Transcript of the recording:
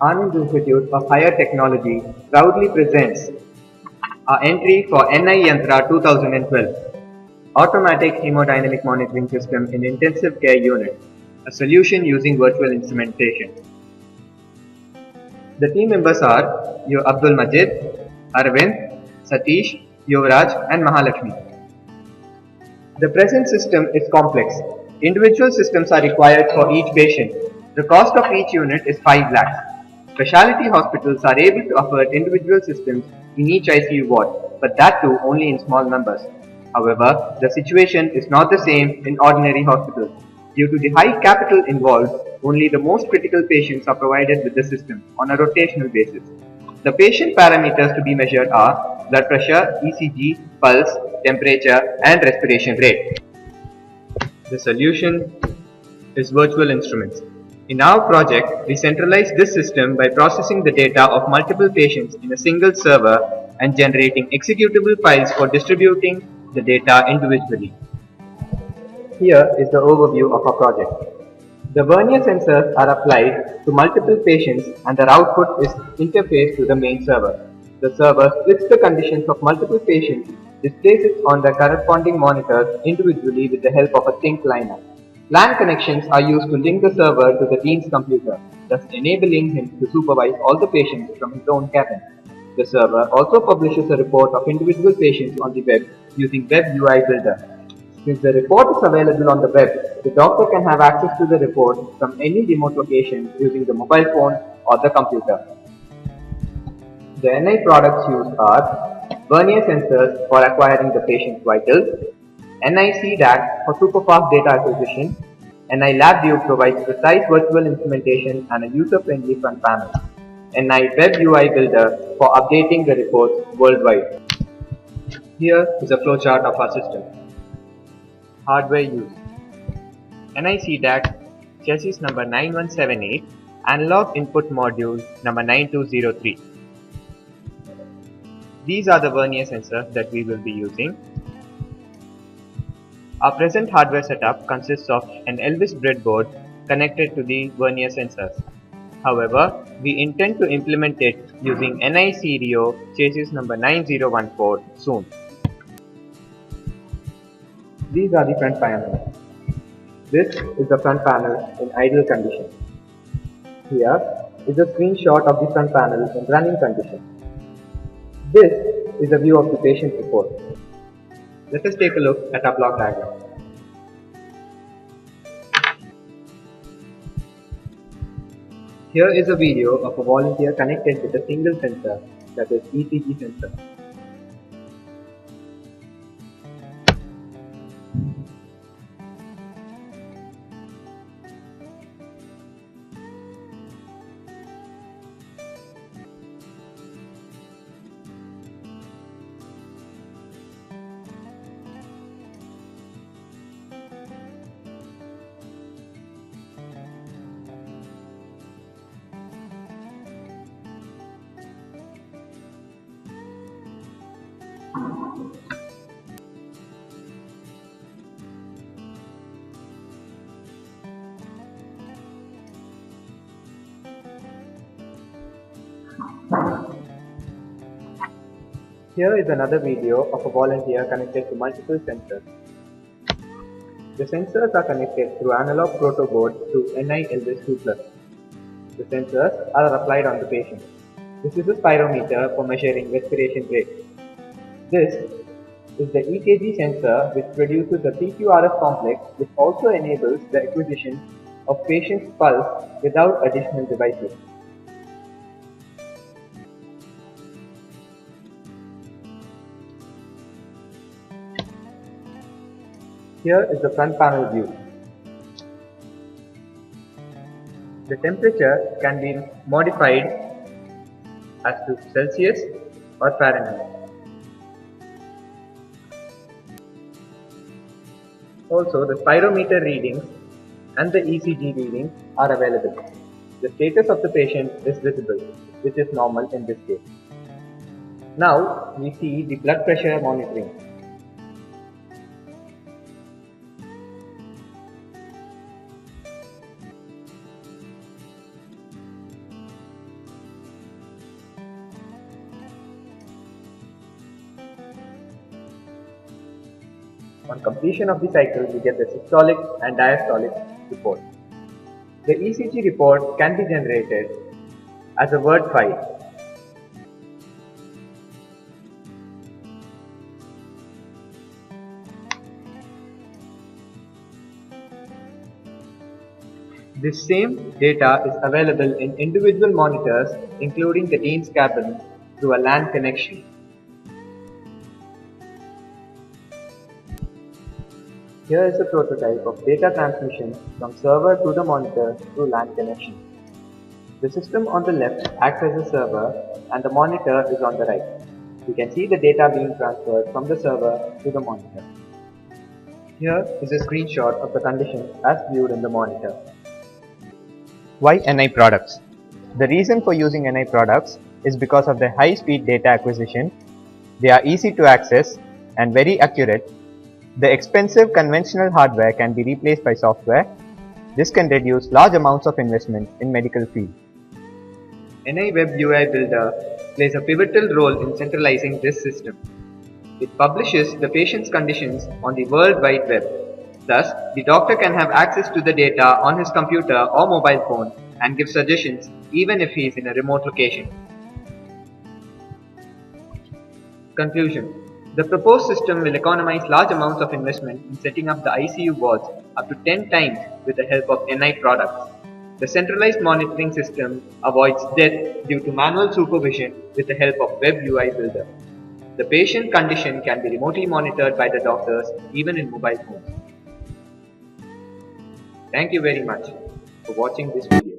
ANAND Institute of Higher Technology proudly presents our entry for NIYANTRA 2012 Automatic Hemodynamic Monitoring System in Intensive Care Unit, a solution using virtual instrumentation. The team members are your Abdul Majith, Aravind, Sathish, Yuvaraj, and Mahalakshmi. The present system is complex. Individual systems are required for each patient. The cost of each unit is 5 lakhs. Specialty hospitals are able to offer individual systems in each ICU ward, but that too only in small numbers. However, the situation is not the same in ordinary hospitals. Due to the high capital involved, only the most critical patients are provided with the system on a rotational basis. The patient parameters to be measured are blood pressure, ECG, pulse, temperature, and respiration rate. The solution is virtual instruments. In our project, we centralize this system by processing the data of multiple patients in a single server and generating executable files for distributing the data individually. Here is the overview of our project. The vernier sensors are applied to multiple patients and their output is interfaced to the main server. The server splits the conditions of multiple patients, displays it on the corresponding monitors individually with the help of a sync liner. LAN connections are used to link the server to the team's computer, thus enabling him to supervise all the patients from his own cabin. The server also publishes a report of individual patients on the web using Web UI Builder. Since the report is available on the web, the doctor can have access to the report from any remote location using the mobile phone or the computer. The NI products used are vernier sensors for acquiring the patient's vitals, NI CDAC for superfast data acquisition, NI LabVIEW provides precise virtual instrumentation and a user-friendly front panel, NI Web UI Builder for updating the reports worldwide. Here is a flowchart of our system. Hardware used: NI CDAC chassis number 9178, analog input module number 9203. These are the vernier sensors that we will be using. Our present hardware setup consists of an Elvis breadboard connected to the vernier sensors. However, we intend to implement it using NI Stereo chassis number 9014 soon. These are the front panels. This is the front panel in idle condition. Here is a screenshot of the front panel in running condition. This is a view of the patient report. Let us take a look at our block diagram. Here is a video of a volunteer connected with a single sensor, that is ECG sensor. Here is another video of a volunteer connected to multiple sensors. The sensors are connected through analog proto board to NI Elvis 2 Plus. The sensors are applied on the patient. This is a spirometer for measuring respiration rate. This is the EKG sensor, which produces a PQRS complex, which also enables the acquisition of patient's pulse without additional devices. Here is the front panel view. The temperature can be modified as to Celsius or Fahrenheit. Also, the spirometer readings and the ECG readings are available. The status of the patient is visible, which is normal in this case. Now we see the blood pressure monitoring. On completion of the cycle, we get the systolic and diastolic report. The ECG report can be generated as a Word file. This same data is available in individual monitors, including the team's cabin, through a LAN connection. Here is a prototype of data transmission from server to the monitor through LAN connection. The system on the left acts as a server and the monitor is on the right. You can see the data being transferred from the server to the monitor. Here is a screenshot of the condition as viewed in the monitor. Why NI products? The reason for using NI products is because of their high-speed data acquisition. They are easy to access and very accurate. The expensive conventional hardware can be replaced by software. This can reduce large amounts of investment in medical field. NI Web UI Builder plays a pivotal role in centralizing this system. It publishes the patient's conditions on the World Wide Web. Thus, the doctor can have access to the data on his computer or mobile phone and give suggestions even if he is in a remote location. Conclusion. The proposed system will economize large amounts of investment in setting up the ICU wards up to 10 times with the help of NI products. The centralized monitoring system avoids death due to manual supervision with the help of Web UI Builder. The patient condition can be remotely monitored by the doctors even in mobile phones. Thank you very much for watching this video.